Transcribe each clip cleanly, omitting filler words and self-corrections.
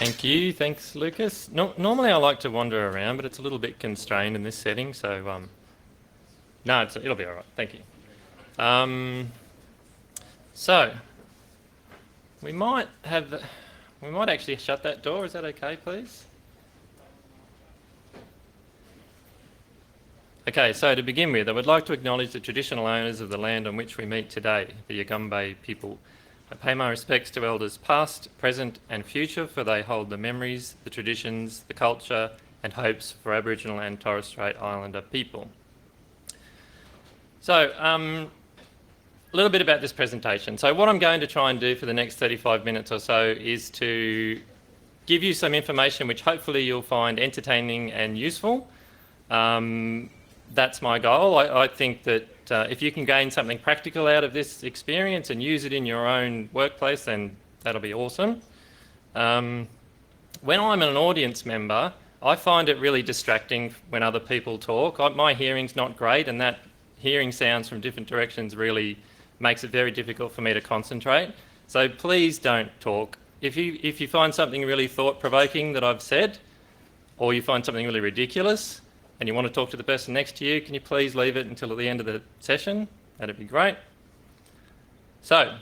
Thank you. Thanks, Lucas. Normally I like to wander around, but it's a little bit constrained in this setting, so no, it'll be all right. Thank you. So we might actually shut that door. Is that okay, please? Okay, so to begin with, I would like to acknowledge the traditional owners of the land on which we meet today, the Yugambeh people. I pay my respects to elders past, present and future, for they hold the memories, the traditions, the culture and hopes for Aboriginal and Torres Strait Islander people. So, a little bit about this presentation. So what I'm going to try and do for the next 35 minutes or so is to give you some information which hopefully you'll find entertaining and useful. That's my goal. I think that if you can gain something practical out of this experience and use it in your own workplace, then that'll be awesome. When I'm an audience member, I find it really distracting when other people talk. My hearing's not great, and that hearing sounds from different directions really makes it very difficult for me to concentrate. So please don't talk. If you find something really thought-provoking that I've said, or you find something really ridiculous, and you want to talk to the person next to you, can you please leave it until the end of the session? That'd be great. So,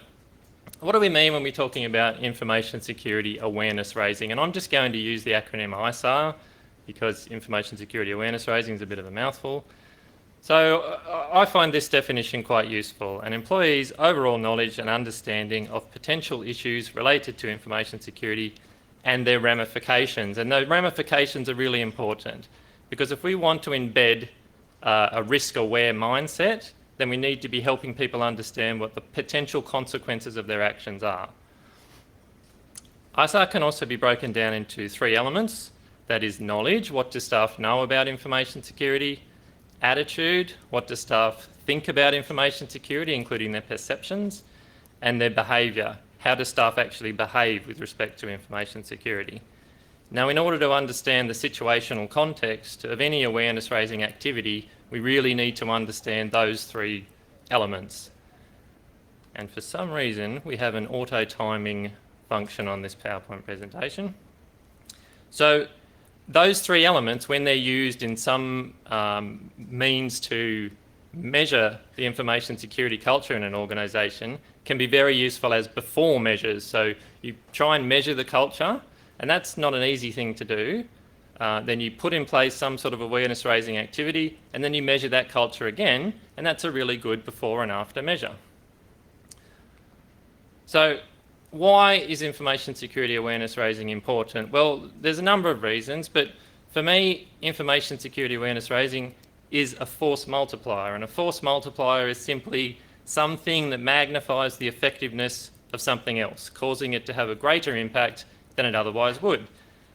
what do we mean when we're talking about information security awareness raising? And I'm just going to use the acronym ISAR because information security awareness raising is a bit of a mouthful. So I find this definition quite useful: an employee's overall knowledge and understanding of potential issues related to information security and their ramifications. And those ramifications are really important, because if we want to embed a risk-aware mindset, then we need to be helping people understand what the potential consequences of their actions are. ISAR can also be broken down into three elements. That is knowledge: what do staff know about information security? Attitude: what do staff think about information security, including their perceptions? And their behaviour: how do staff actually behave with respect to information security? Now, in order to understand the situational context of any awareness-raising activity, we really need to understand those three elements. And for some reason, we have an auto-timing function on this PowerPoint presentation. So those three elements, when they're used in some means to measure the information security culture in an organisation, can be very useful as before measures. So you try and measure the culture, and that's not an easy thing to do. Then you put in place some sort of awareness raising activity, and then you measure that culture again, and that's a really good before and after measure. So why is information security awareness raising important? Well, there's a number of reasons, but for me, information security awareness raising is a force multiplier, and a force multiplier is simply something that magnifies the effectiveness of something else, causing it to have a greater impact than it otherwise would.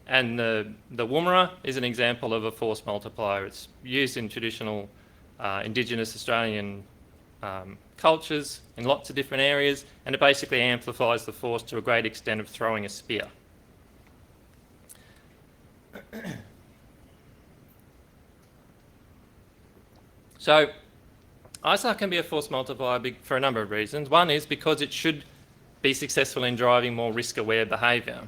And the woomera is an example of a force multiplier. It's used in traditional Indigenous Australian cultures in lots of different areas, and it basically amplifies the force to a great extent of throwing a spear. So ISAR can be a force multiplier for a number of reasons. One is because it should be successful in driving more risk-aware behaviour.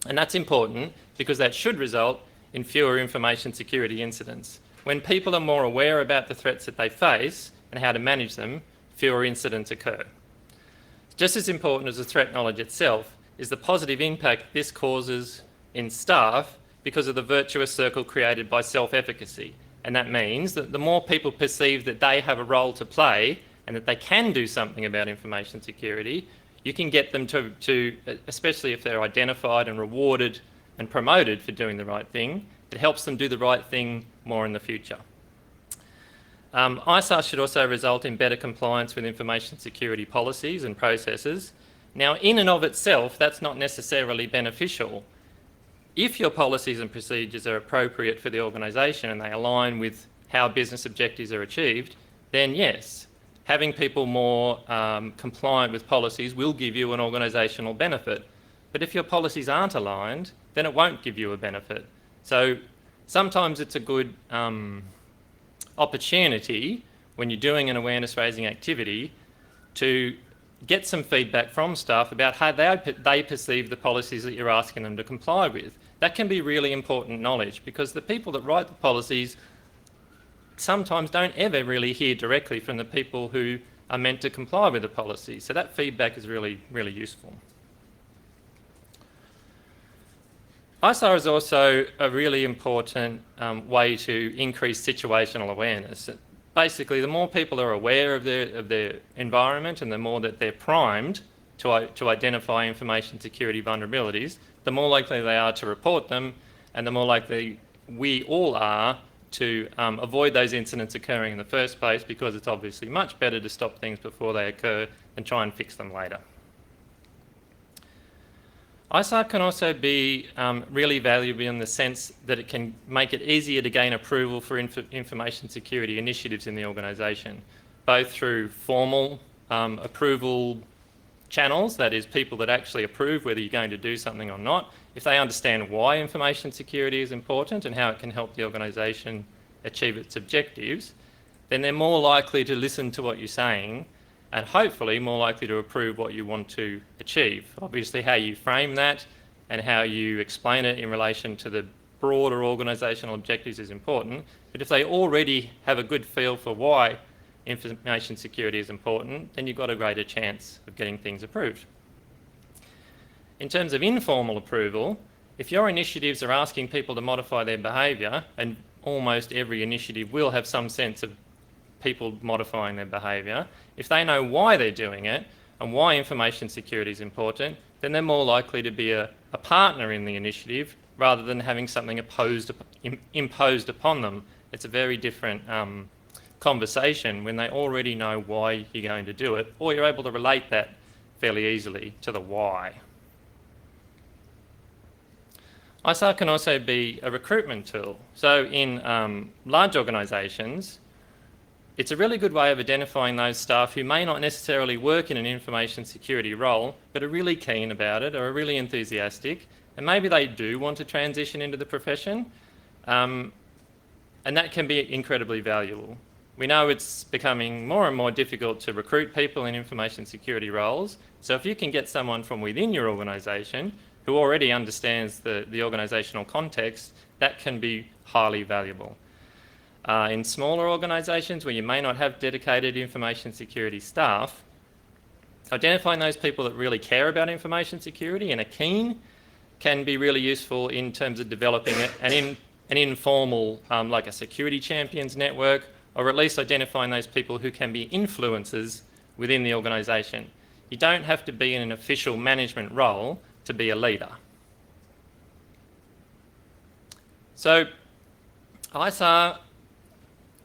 And that's important because that should result in fewer information security incidents. When people are more aware about the threats that they face and how to manage them, fewer incidents occur. Just as important as the threat knowledge itself is the positive impact this causes in staff because of the virtuous circle created by self-efficacy. And that means that the more people perceive that they have a role to play and that they can do something about information security, you can get them to, especially if they're identified and rewarded and promoted for doing the right thing, it helps them do the right thing more in the future. ISAR should also result in better compliance with information security policies and processes. Now, in and of itself, that's not necessarily beneficial. If your policies and procedures are appropriate for the organisation and they align with how business objectives are achieved, then yes, having people more compliant with policies will give you an organisational benefit. But if your policies aren't aligned, then it won't give you a benefit. So sometimes it's a good opportunity when you're doing an awareness raising activity to get some feedback from staff about how they perceive the policies that you're asking them to comply with. That can be really important knowledge, because the people that write the policies sometimes don't ever really hear directly from the people who are meant to comply with the policy. So that feedback is really, really useful. ISAR is also a really important way to increase situational awareness. Basically, the more people are aware of their environment and the more that they're primed to identify information security vulnerabilities, the more likely they are to report them, and the more likely we all are to avoid those incidents occurring in the first place, because it's obviously much better to stop things before they occur than try and fix them later. ISAR can also be really valuable in the sense that it can make it easier to gain approval for information security initiatives in the organisation, both through formal approval channels, that is, people that actually approve whether you're going to do something or not. If they understand why information security is important and how it can help the organisation achieve its objectives, then they're more likely to listen to what you're saying, and hopefully more likely to approve what you want to achieve. Obviously, how you frame that and how you explain it in relation to the broader organisational objectives is important, but if they already have a good feel for why information security is important, then you've got a greater chance of getting things approved. In terms of informal approval, if your initiatives are asking people to modify their behaviour, and almost every initiative will have some sense of people modifying their behaviour, if they know why they're doing it and why information security is important, then they're more likely to be a partner in the initiative rather than having something imposed upon them. It's a very different conversation when they already know why you're going to do it, or you're able to relate that fairly easily to the why. ISAR can also be a recruitment tool. So in large organisations, it's a really good way of identifying those staff who may not necessarily work in an information security role, but are really keen about it or are really enthusiastic, and maybe they do want to transition into the profession, and that can be incredibly valuable. We know it's becoming more and more difficult to recruit people in information security roles, so if you can get someone from within your organisation who already understands the organisational context, that can be highly valuable. In smaller organisations where you may not have dedicated information security staff, identifying those people that really care about information security and are keen can be really useful in terms of developing an informal, like a security champions network, or at least identifying those people who can be influencers within the organisation. You don't have to be in an official management role to be a leader. So ISAR,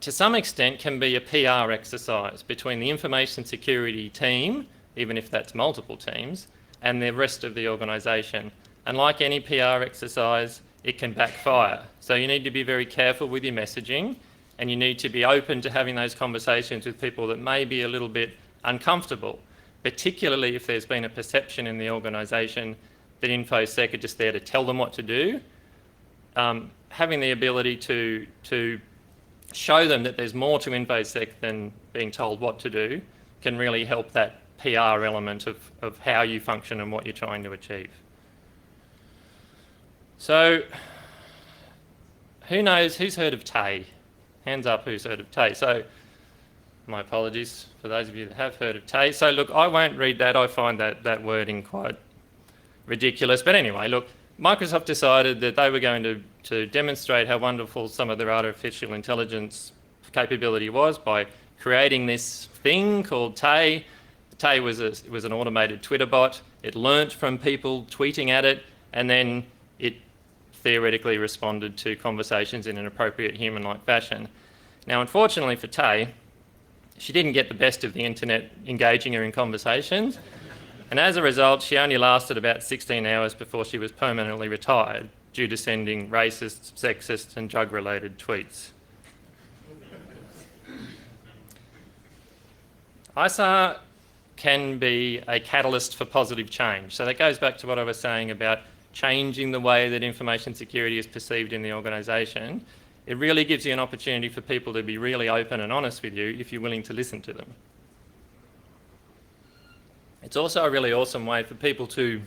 to some extent, can be a PR exercise between the information security team, even if that's multiple teams, and the rest of the organisation. And like any PR exercise, it can backfire. So you need to be very careful with your messaging, and you need to be open to having those conversations with people that may be a little bit uncomfortable, particularly if there's been a perception in the organisation that InfoSec are just there to tell them what to do. Having the ability to show them that there's more to InfoSec than being told what to do can really help that PR element of how you function and what you're trying to achieve. So, who knows, who's heard of TAE? Hands up who's heard of TAE. So, my apologies for those of you that have heard of TAE. So look, I won't read that, I find that wording quite ridiculous. But anyway, look, Microsoft decided that they were going to demonstrate how wonderful some of their artificial intelligence capability was by creating this thing called TAE. TAE was an automated Twitter bot. It learnt from people tweeting at it, and then it theoretically responded to conversations in an appropriate human-like fashion. Now, unfortunately for TAE, she didn't get the best of the internet engaging her in conversations, and as a result, she only lasted about 16 hours before she was permanently retired due to sending racist, sexist and drug-related tweets. ISAR can be a catalyst for positive change. So that goes back to what I was saying about changing the way that information security is perceived in the organisation. It really gives you an opportunity for people to be really open and honest with you if you're willing to listen to them. It's also a really awesome way for people to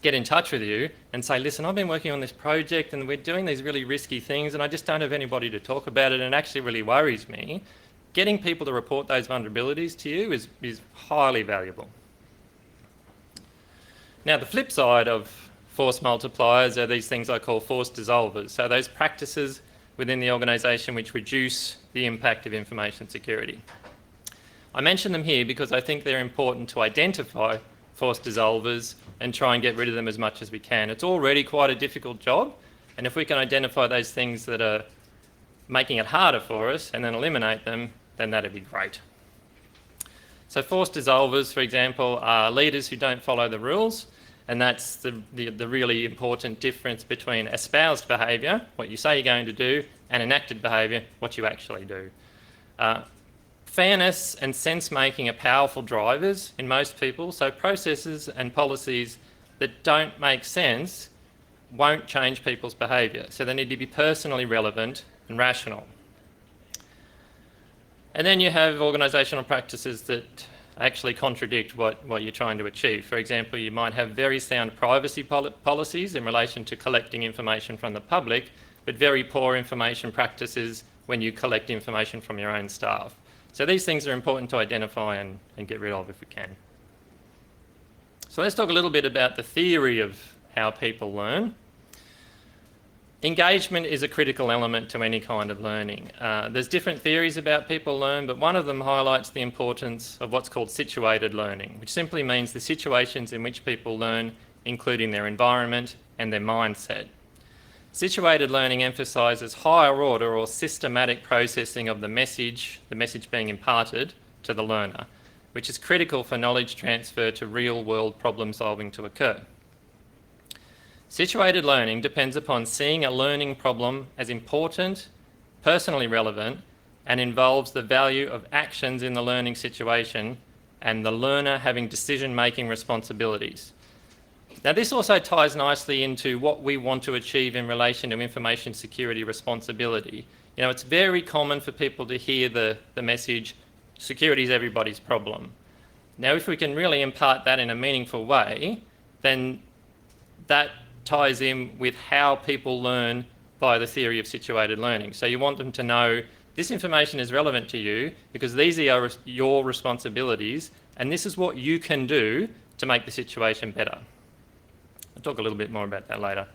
get in touch with you and say, listen, I've been working on this project and we're doing these really risky things and I just don't have anybody to talk about it and it actually really worries me. Getting people to report those vulnerabilities to you is highly valuable. Now, the flip side of force multipliers are these things I call force dissolvers. So those practices within the organisation which reduce the impact of information security. I mention them here because I think they're important to identify force dissolvers and try and get rid of them as much as we can. It's already quite a difficult job, and if we can identify those things that are making it harder for us and then eliminate them, then that'd be great. So force dissolvers, for example, are leaders who don't follow the rules, and that's the really important difference between espoused behaviour, what you say you're going to do, and enacted behaviour, what you actually do. Fairness and sense-making are powerful drivers in most people, so processes and policies that don't make sense won't change people's behaviour. So they need to be personally relevant and rational. And then you have organisational practices that actually contradict what you're trying to achieve. For example, you might have very sound privacy policies in relation to collecting information from the public, but very poor information practices when you collect information from your own staff. So these things are important to identify and get rid of if we can. So let's talk a little bit about the theory of how people learn. Engagement is a critical element to any kind of learning. There's different theories about people learn, but one of them highlights the importance of what's called situated learning, which simply means the situations in which people learn, including their environment and their mindset. Situated learning emphasises higher order or systematic processing of the message being imparted to the learner, which is critical for knowledge transfer to real-world problem solving to occur. Situated learning depends upon seeing a learning problem as important, personally relevant, and involves the value of actions in the learning situation and the learner having decision-making responsibilities. Now, this also ties nicely into what we want to achieve in relation to information security responsibility. You know, it's very common for people to hear the message, security is everybody's problem. Now, if we can really impart that in a meaningful way, then that ties in with how people learn by the theory of situated learning. So you want them to know this information is relevant to you because these are your responsibilities and this is what you can do to make the situation better. I'll talk a little bit more about that later.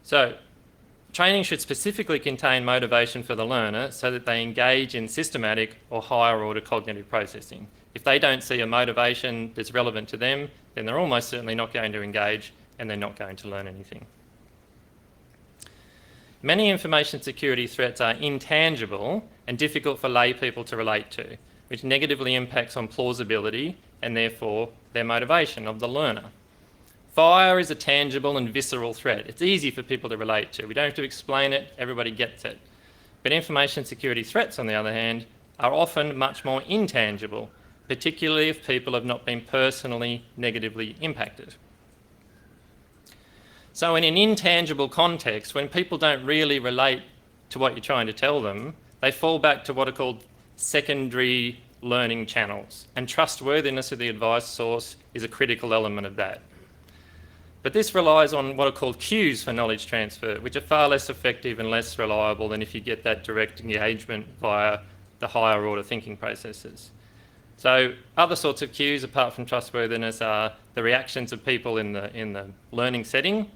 So training should specifically contain motivation for the learner so that they engage in systematic or higher order cognitive processing. If they don't see a motivation that's relevant to them, then they're almost certainly not going to engage and they're not going to learn anything. Many information security threats are intangible and difficult for lay people to relate to, which negatively impacts on plausibility and therefore their motivation of the learner. Fire is a tangible and visceral threat. It's easy for people to relate to. We don't have to explain it, everybody gets it. But information security threats, on the other hand, are often much more intangible, particularly if people have not been personally negatively impacted. So in an intangible context, when people don't really relate to what you're trying to tell them, they fall back to what are called secondary learning channels, and trustworthiness of the advice source is a critical element of that. But this relies on what are called cues for knowledge transfer, which are far less effective and less reliable than if you get that direct engagement via the higher order thinking processes. So other sorts of cues apart from trustworthiness are the reactions of people in the learning setting,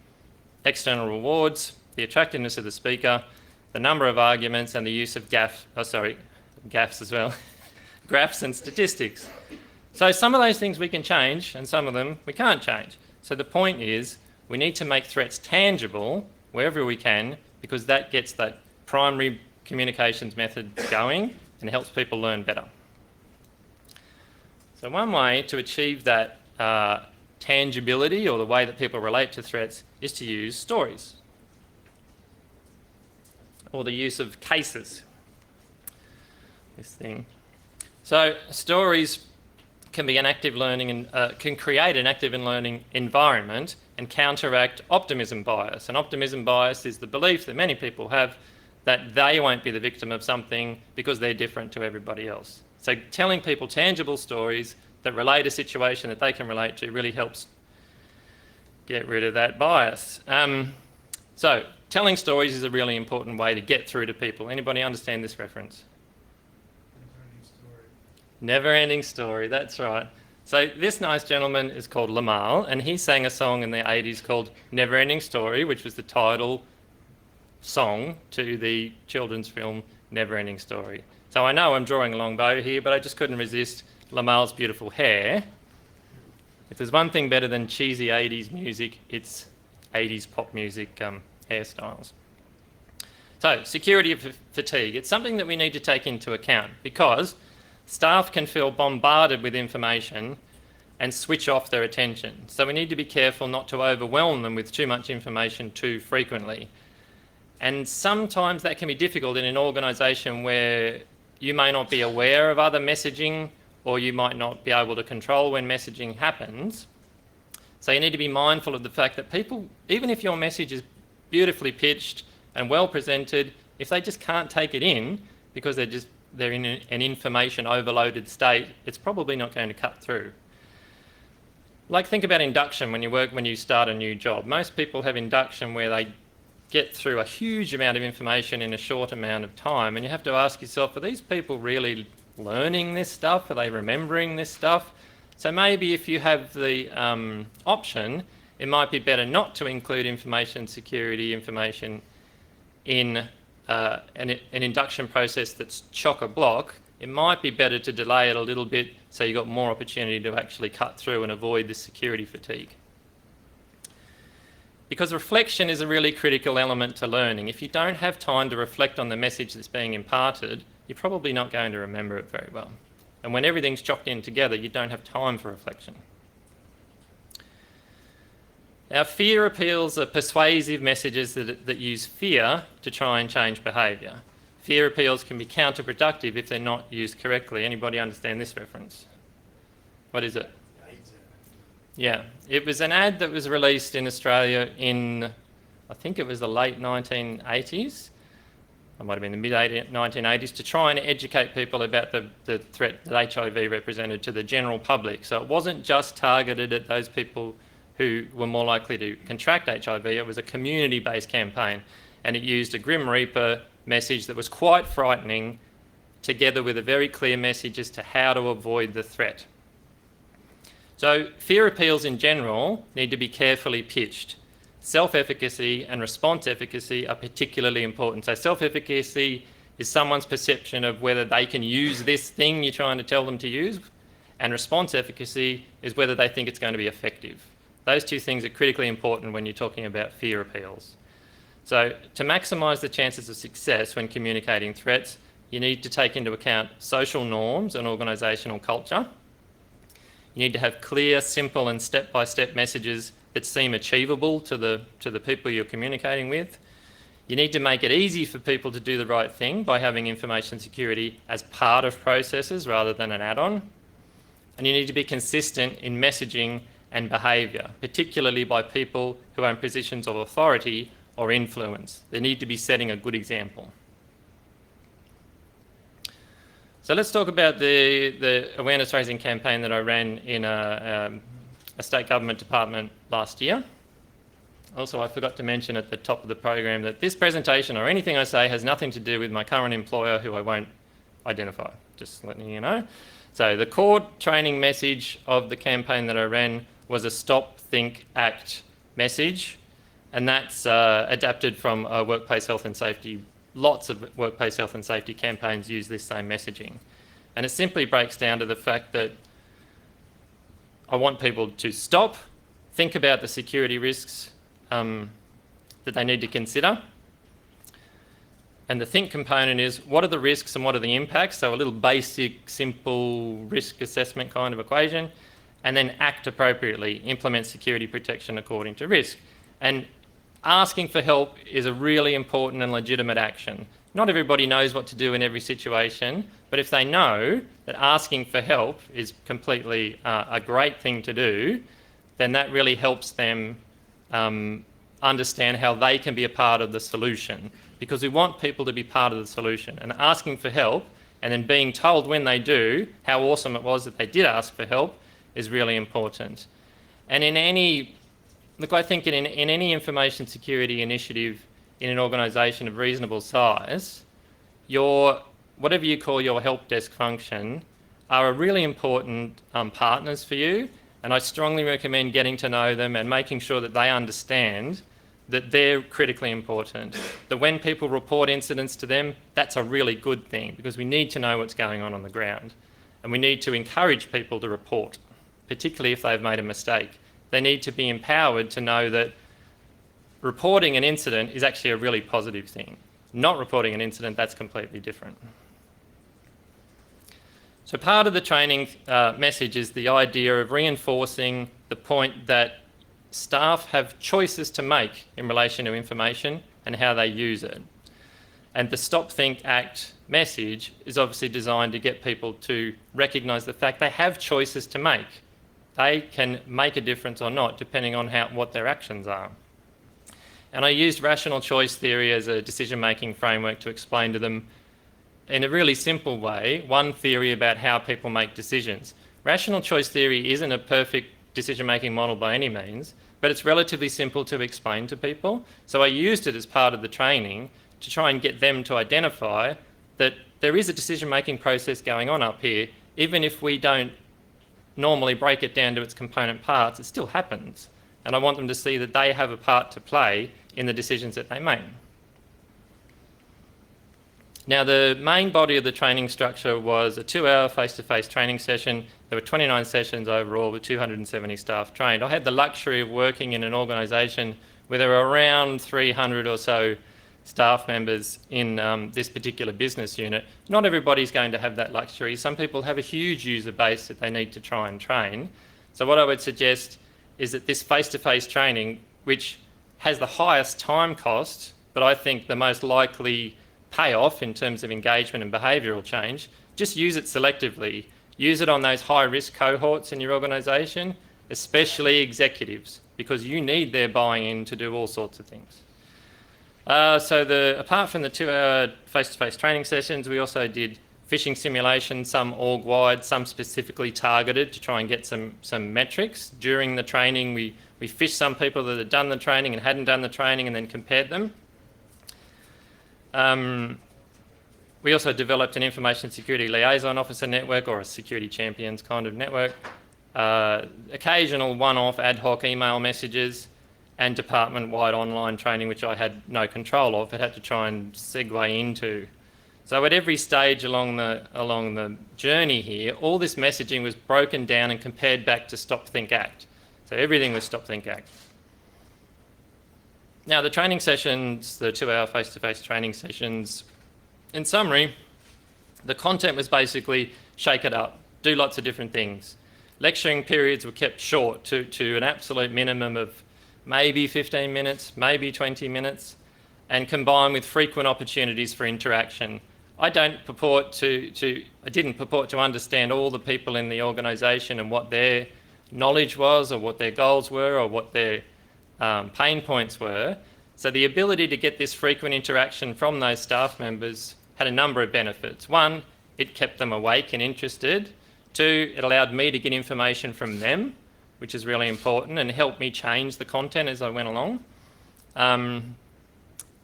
external rewards, the attractiveness of the speaker, the number of arguments, and the use of gaffs as well, graphs and statistics. So some of those things we can change and some of them we can't change. So the point is we need to make threats tangible wherever we can because that gets that primary communications method going and helps people learn better. So one way to achieve that tangibility or the way that people relate to threats is to use stories or the use of cases. This thing. So stories can be an active learning and can create an active and learning environment and counteract optimism bias. And optimism bias is the belief that many people have that they won't be the victim of something because they're different to everybody else. So telling people tangible stories that relate a situation that they can relate to really helps get rid of that bias. So telling stories is a really important way to get through to people. Anybody understand this reference? Never-ending story, that's right. So this nice gentleman is called Lamal, and he sang a song in the 80s called Never-ending Story, which was the title song to the children's film Never-ending Story. So I know I'm drawing a long bow here, but I just couldn't resist Lamal's beautiful hair. If there's one thing better than cheesy 80s music, it's 80s pop music hairstyles. So security fatigue, it's something that we need to take into account because staff can feel bombarded with information and switch off their attention. So we need to be careful not to overwhelm them with too much information too frequently. And sometimes that can be difficult in an organisation where you may not be aware of other messaging or you might not be able to control when messaging happens. So you need to be mindful of the fact that people, even if your message is beautifully pitched and well presented, if they just can't take it in because they're in an information overloaded state, it's probably not going to cut through. Like think about induction when you start a new job. Most people have induction where they get through a huge amount of information in a short amount of time, and you have to ask yourself, are these people really learning this stuff? Are they remembering this stuff? So maybe if you have the option, it might be better not to include information security information in an induction process that's chock-a-block. It might be better to delay it a little bit so you've got more opportunity to actually cut through and avoid the security fatigue. Because reflection is a really critical element to learning. If you don't have time to reflect on the message that's being imparted, you're probably not going to remember it very well. And when everything's chocked in together, you don't have time for reflection. Our fear appeals are persuasive messages that use fear to try and change behaviour. Fear appeals can be counterproductive if they're not used correctly. Anybody understand this reference? What is it? Yeah, it was an ad that was released in Australia in, I think it was the late 1980s. It might have been the mid-1980s, to try and educate people about the threat that HIV represented to the general public. So it wasn't just targeted at those people who were more likely to contract HIV. It was a community-based campaign, and it used a Grim Reaper message that was quite frightening, together with a very clear message as to how to avoid the threat. So fear appeals in general need to be carefully pitched. Self-efficacy and response efficacy are particularly important. So self-efficacy is someone's perception of whether they can use this thing you're trying to tell them to use, and response efficacy is whether they think it's going to be effective. Those two things are critically important when you're talking about fear appeals. So to maximise the chances of success when communicating threats, you need to take into account social norms and organisational culture. You need to have clear, simple and step-by-step messages that seem achievable to the people you're communicating with. You need to make it easy for people to do the right thing by having information security as part of processes rather than an add-on. And you need to be consistent in messaging and behaviour, particularly by people who are in positions of authority or influence. They need to be setting a good example. So let's talk about the awareness raising campaign that I ran in a state government department last year. Also, I forgot to mention at the top of the program that this presentation or anything I say has nothing to do with my current employer, who I won't identify, just letting you know. So the core training message of the campaign that I ran was a stop, think, act message, and that's adapted from workplace health and safety. Lots of workplace health and safety campaigns use this same messaging. And it simply breaks down to the fact that I want people to stop, think about the security risks that they need to consider. And the think component is, what are the risks and what are the impacts? So a little basic, simple risk assessment kind of equation. And then act appropriately, implement security protection according to risk. And asking for help is a really important and legitimate action. Not everybody knows what to do in every situation, but if they know that asking for help is completely a great thing to do, then that really helps them understand how they can be a part of the solution, because we want people to be part of the solution. And asking for help And then being told when they do how awesome it was that they did ask for help is really important. And in any, look, I think in any information security initiative in an organisation of reasonable size, whatever you call your help desk function are really important partners for you. And I strongly recommend getting to know them and making sure that they understand that they're critically important. That when people report incidents to them, that's a really good thing, because we need to know what's going on the ground. And we need to encourage people to report, particularly if they've made a mistake. They need to be empowered to know that reporting an incident is actually a really positive thing. Not reporting an incident, that's completely different. So part of the training message is the idea of reinforcing the point that staff have choices to make in relation to information and how they use it. And the Stop, Think, Act message is obviously designed to get people to recognise the fact they have choices to make. They can make a difference or not, depending on what their actions are. And I used rational choice theory as a decision-making framework to explain to them in a really simple way one theory about how people make decisions. Rational choice theory isn't a perfect decision-making model by any means, but it's relatively simple to explain to people. So I used it as part of the training to try and get them to identify that there is a decision-making process going on up here. Even if we don't normally break it down to its component parts, it still happens. And I want them to see that they have a part to play in the decisions that they make. Now, the main body of the training structure was a 2-hour face-to-face training session. There were 29 sessions overall with 270 staff trained. I had the luxury of working in an organisation where there were around 300 or so staff members in this particular business unit. Not everybody's going to have that luxury. Some people have a huge user base that they need to try and train. So what I would suggest is that this face-to-face training, which has the highest time cost, but I think the most likely payoff in terms of engagement and behavioural change, just use it selectively. Use it on those high-risk cohorts in your organisation, especially executives, because you need their buy-in to do all sorts of things. Apart from the 2-hour face-to-face training sessions, we also did phishing simulations, some org-wide, some specifically targeted to try and get some metrics. During the training, we fished some people that had done the training and hadn't done the training and then compared them. We also developed an information security liaison officer network, or a security champions kind of network, occasional one-off ad hoc email messages, and department-wide online training, which I had no control of, but had to try and segue into. So at every stage along the journey here, all this messaging was broken down and compared back to Stop, Think, Act. So everything was Stop, Think, Act. Now, the training sessions, the 2-hour face-to-face training sessions, in summary, the content was basically shake it up, do lots of different things. Lecturing periods were kept short to an absolute minimum of maybe 15 minutes, maybe 20 minutes, and combined with frequent opportunities for interaction. I didn't purport to understand all the people in the organisation and what their knowledge was, or what their goals were, or what their pain points were. So the ability to get this frequent interaction from those staff members had a number of benefits. One, it kept them awake and interested. Two, it allowed me to get information from them, which is really important, and helped me change the content as I went along.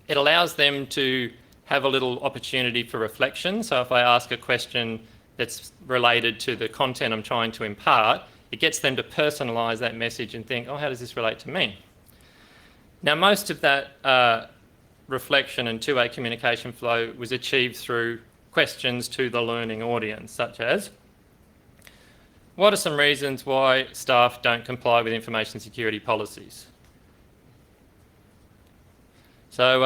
It allows them to have a little opportunity for reflection. So if I ask a question that's related to the content I'm trying to impart, it gets them to personalise that message and think, oh, how does this relate to me? Now, most of that reflection and two-way communication flow was achieved through questions to the learning audience, such as, what are some reasons why staff don't comply with information security policies? So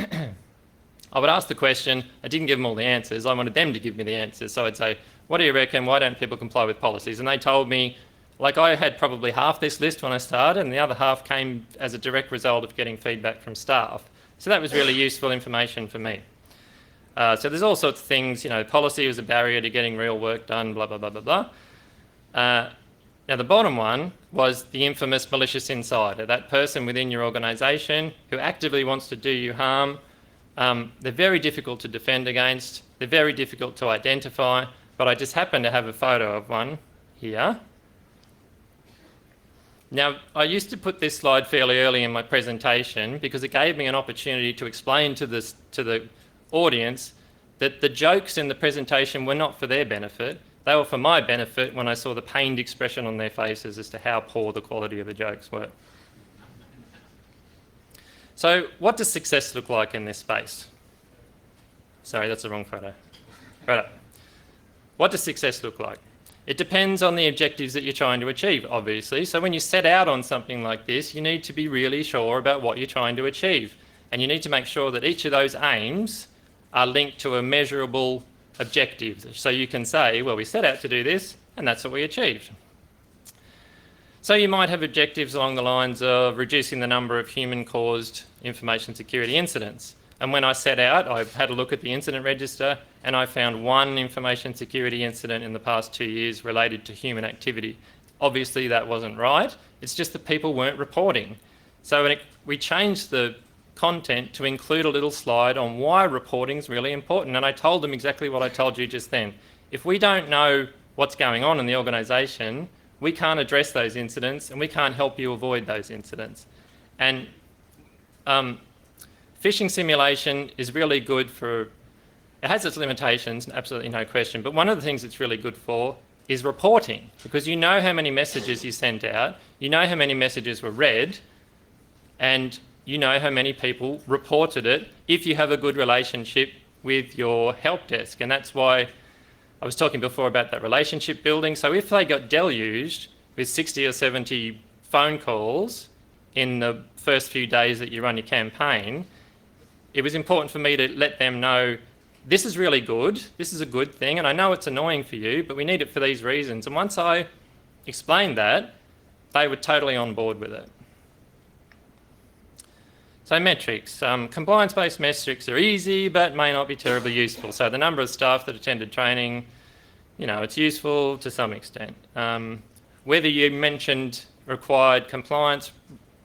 I would ask the question. I didn't give them all the answers. I wanted them to give me the answers. So I'd say, what do you reckon? Why don't people comply with policies? And they told me, like, I had probably half this list when I started, and the other half came as a direct result of getting feedback from staff. So that was really useful information for me. So there's all sorts of things, policy was a barrier to getting real work done, blah, blah, blah, blah, blah. Now, the bottom one was the infamous malicious insider, that person within your organisation who actively wants to do you harm They're very difficult to defend against. They're very difficult to identify, but I just happen to have a photo of one here. Now, I used to put this slide fairly early in my presentation because it gave me an opportunity to explain to the audience that the jokes in the presentation were not for their benefit. They were for my benefit when I saw the pained expression on their faces as to how poor the quality of the jokes were. So what does success look like in this space? Sorry, that's the wrong photo. Right up. What does success look like? It depends on the objectives that you're trying to achieve, obviously. So when you set out on something like this, you need to be really sure about what you're trying to achieve. And you need to make sure that each of those aims are linked to a measurable objective. So you can say, well, we set out to do this, and that's what we achieved. So you might have objectives along the lines of reducing the number of human-caused information security incidents. And when I set out, I had a look at the incident register and I found one information security incident in the past 2 years related to human activity. Obviously that wasn't right. It's just that people weren't reporting. So we changed the content to include a little slide on why reporting is really important. And I told them exactly what I told you just then. If we don't know what's going on in the organisation, we can't address those incidents and we can't help you avoid those incidents. And phishing simulation is really good for, it has its limitations, absolutely no question, but one of the things it's really good for is reporting, because you know how many messages you sent out, you know how many messages were read, and you know how many people reported it if you have a good relationship with your help desk. And that's why I was talking before about that relationship building. So if they got deluged with 60 or 70 phone calls in the first few days that you run your campaign, it was important for me to let them know, this is really good, this is a good thing, and I know it's annoying for you, but we need it for these reasons. And once I explained that, they were totally on board with it. So metrics. Compliance-based metrics are easy, but may not be terribly useful. So the number of staff that attended training, you know, it's useful to some extent. Whether you mentioned required compliance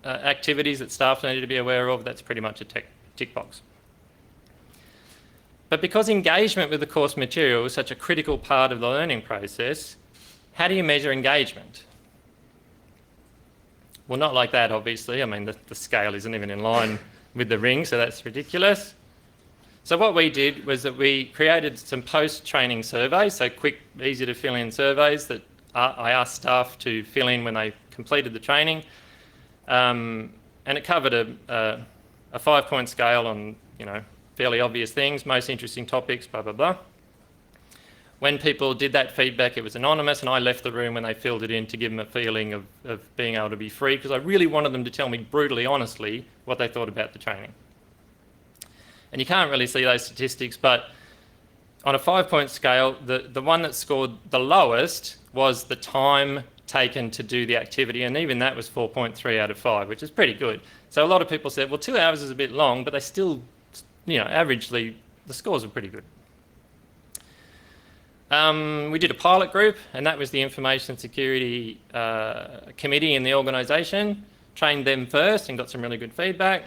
activities that staff needed to be aware of, that's pretty much a tick box. But because engagement with the course material is such a critical part of the learning process, how do you measure engagement? Well, not like that, obviously. I mean, the scale isn't even in line with the ring, so that's ridiculous. So what we did was that we created some post-training surveys, so quick, easy to fill in surveys that I asked staff to fill in when they completed the training. And it covered a 5-point scale on, you know, fairly obvious things, most interesting topics, blah, blah, blah. When people did that feedback, it was anonymous, and I left the room when they filled it in to give them a feeling of being able to be free, because I really wanted them to tell me brutally, honestly, what they thought about the training. And you can't really see those statistics, but on a 5-point scale, the one that scored the lowest was the time taken to do the activity, and even that was 4.3 out of 5, which is pretty good. So a lot of people said, well, 2 hours is a bit long, but they still, you know, averagely, the scores are pretty good. We did a pilot group, and that was the information security committee in the organisation. Trained them first and got some really good feedback.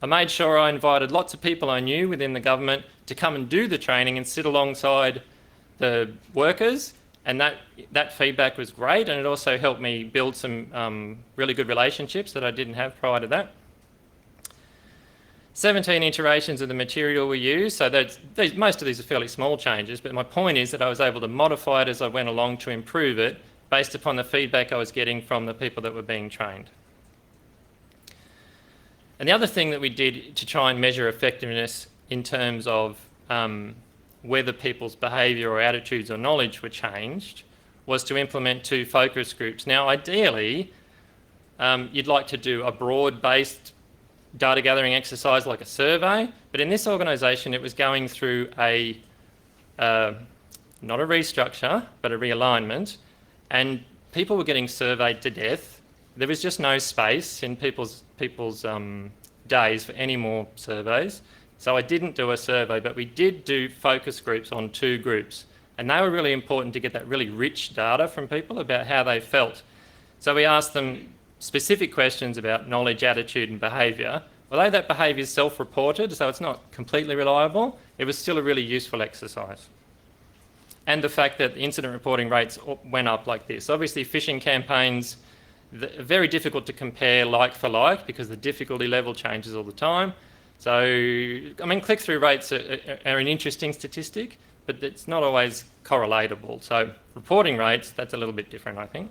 I made sure I invited lots of people I knew within the government to come and do the training and sit alongside the workers, and that feedback was great, and it also helped me build some really good relationships that I didn't have prior to that. 17 iterations of the material we used, so most of these are fairly small changes, but my point is that I was able to modify it as I went along to improve it based upon the feedback I was getting from the people that were being trained. And the other thing that we did to try and measure effectiveness in terms of whether people's behaviour or attitudes or knowledge were changed was to implement 2 focus groups. Now, ideally, you'd like to do a broad-based data gathering exercise like a survey, but in this organisation it was going through not a restructure, but a realignment, and people were getting surveyed to death. There was just no space in people's days for any more surveys. So I didn't do a survey, but we did do focus groups on 2 groups, and they were really important to get that really rich data from people about how they felt. So we asked them specific questions about knowledge, attitude and behaviour although that behaviour is self-reported, so it's not completely reliable, it was still a really useful exercise. And the fact that incident reporting rates went up like this. Obviously, phishing campaigns are very difficult to compare like for like because the difficulty level changes all the time. So, I mean, click-through rates are an interesting statistic, but it's not always correlatable. So reporting rates, that's a little bit different, I think.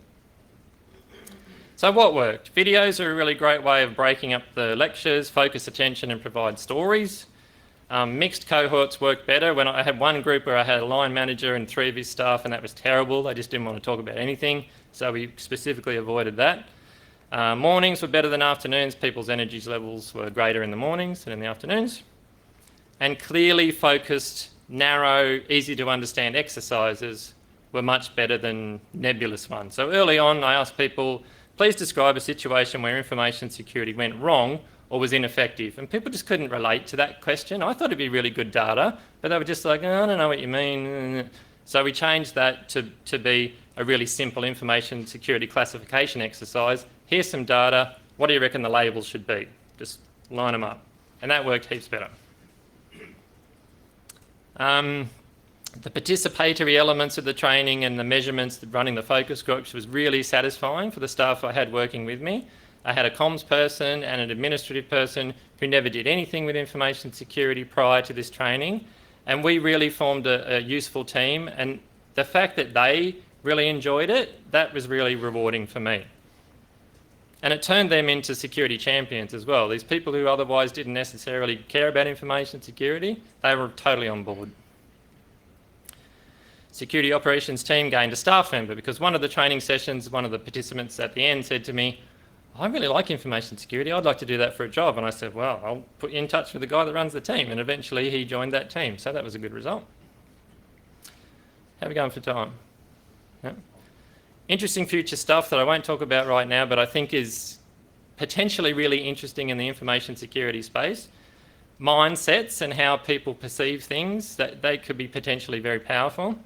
So what worked? Videos are a really great way of breaking up the lectures, focus attention and provide stories. Mixed cohorts worked better. When I had one group where I had a line manager and 3 of his staff, and that was terrible. They just didn't want to talk about anything. So we specifically avoided that. Mornings were better than afternoons. People's energy levels were greater in the mornings than in the afternoons. And clearly focused, narrow, easy to understand exercises were much better than nebulous ones. So early on, I asked people, please describe a situation where information security went wrong or was ineffective. And people just couldn't relate to that question. I thought it'd be really good data, but they were just like, oh, I don't know what you mean. So we changed that to be a really simple information security classification exercise. Here's some data. What do you reckon the labels should be? Just line them up. And that worked heaps better. The participatory elements of the training and the measurements, running the focus groups was really satisfying for the staff I had working with me. I had a comms person and an administrative person who never did anything with information security prior to this training. And we really formed a useful team. And the fact that they really enjoyed it, that was really rewarding for me. And it turned them into security champions as well. These people who otherwise didn't necessarily care about information security, they were totally on board. Security operations team gained a staff member because one of the training sessions, one of the participants at the end said to me, I really like information security, I'd like to do that for a job. And I said, well, I'll put you in touch with the guy that runs the team. And eventually he joined that team. So that was a good result. How are we going for time? Yeah. Interesting future stuff that I won't talk about right now, but I think is potentially really interesting in the information security space. Mindsets and how people perceive things, that they could be potentially very powerful.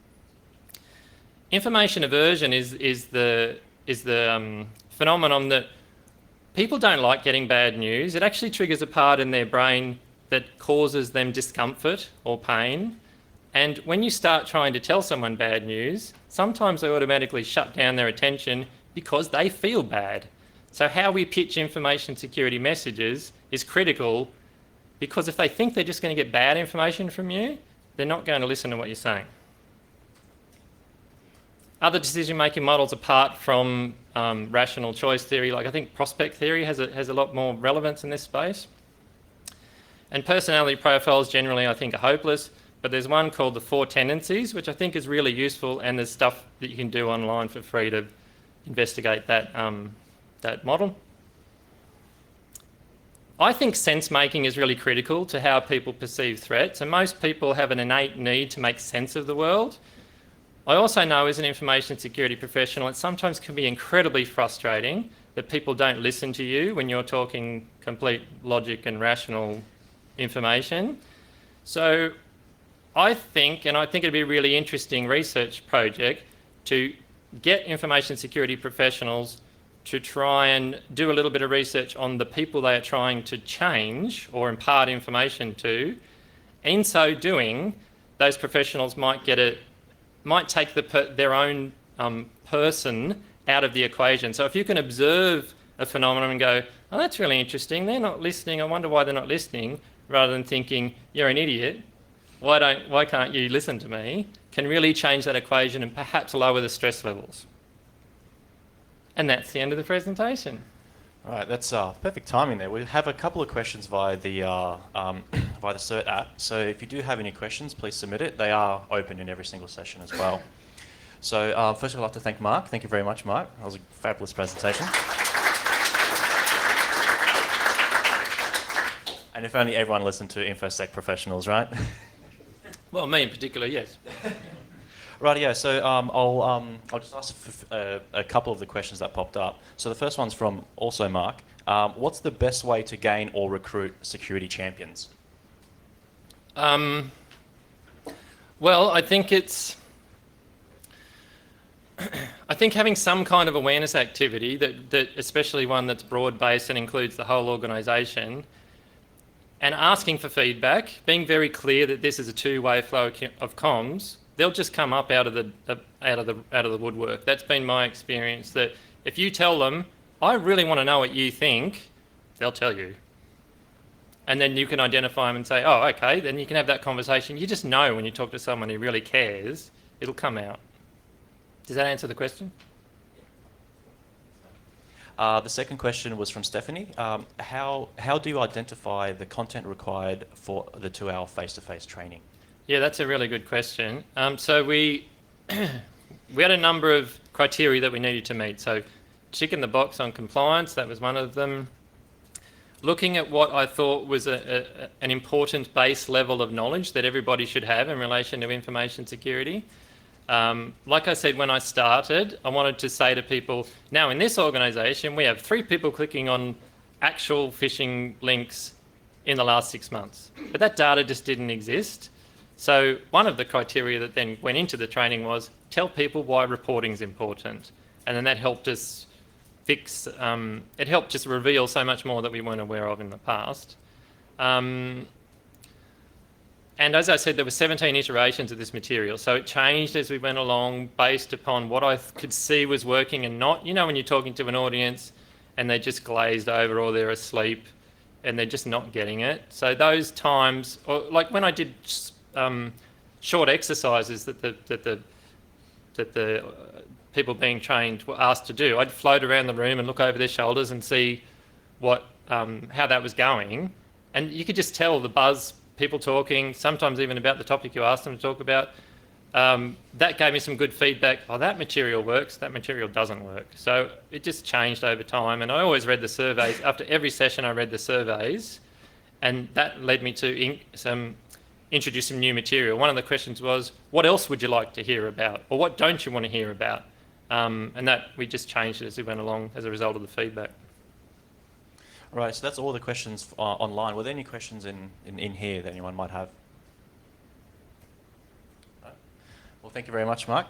Information aversion is the phenomenon that people don't like getting bad news. It actually triggers a part in their brain that causes them discomfort or pain. And when you start trying to tell someone bad news, sometimes they automatically shut down their attention because they feel bad. So how we pitch information security messages is critical, because if they think they're just going to get bad information from you, they're not going to listen to what you're saying. Other decision-making models apart from rational choice theory, like I think prospect theory has a lot more relevance in this space. And personality profiles generally I think are hopeless, but there's one called the 4 tendencies, which I think is really useful, and there's stuff that you can do online for free to investigate that, that model. I think sense-making is really critical to how people perceive threats, and most people have an innate need to make sense of the world. I also know as an information security professional, it sometimes can be incredibly frustrating that people don't listen to you when you're talking complete logic and rational information. So I think it'd be a really interesting research project to get information security professionals to try and do a little bit of research on the people they are trying to change or impart information to. In so doing, those professionals might take their own person out of the equation. So if you can observe a phenomenon and go, oh, that's really interesting, they're not listening, I wonder why they're not listening, rather than thinking, you're an idiot, why can't you listen to me, can really change that equation and perhaps lower the stress levels. And that's the end of the presentation. All right, that's perfect timing there. We have a couple of questions via the CERT app. So if you do have any questions, please submit it. They are open in every single session as well. So first I'd like to thank Mark. Thank you very much, Mark. That was a fabulous presentation. And if only everyone listened to InfoSec professionals, right? Well, me in particular, yes. Rightio, so I'll just ask a couple of the questions that popped up. So the first one's from also Mark. What's the best way to gain or recruit security champions? Well, I think having some kind of awareness activity, that especially one that's broad-based and includes the whole organisation, and asking for feedback, being very clear that this is a two-way flow of comms, they'll just come up out of the woodwork. That's been my experience. That if you tell them, I really want to know what you think, they'll tell you. And then you can identify them and say, oh, okay, then you can have that conversation. You just know when you talk to someone who really cares, it'll come out. Does that answer the question? The second question was from Stephanie. How do you identify the content required for the 2-hour face-to-face training? Yeah, that's a really good question. So we had a number of criteria that we needed to meet. So ticking the box on compliance, that was one of them. Looking at what I thought was an important base level of knowledge that everybody should have in relation to information security. Like I said, when I started, I wanted to say to people, now in this organisation, we have 3 people clicking on actual phishing links in the last 6 months. But that data just didn't exist. So one of the criteria that then went into the training was tell people why reporting is important. And then that helped us it helped just reveal so much more that we weren't aware of in the past. And as I said, there were 17 iterations of this material. So it changed as we went along based upon what I could see was working and not. You know, when you're talking to an audience and they just glazed over or they're asleep and they're just not getting it. So those times, or like when I did short exercises that the people being trained were asked to do, I'd float around the room and look over their shoulders and see how that was going. And you could just tell the buzz, people talking, sometimes even about the topic you asked them to talk about. That gave me some good feedback. Oh, that material works, that material doesn't work. So it just changed over time. And I always read the surveys. After every session, I read the surveys. And that led me to introduce some new material. One of the questions was, what else would you like to hear about? Or what don't you want to hear about? And that we just changed it as we went along as a result of the feedback. Right, so that's all the questions online. Were there any questions in here that anyone might have? Well, thank you very much, Mark.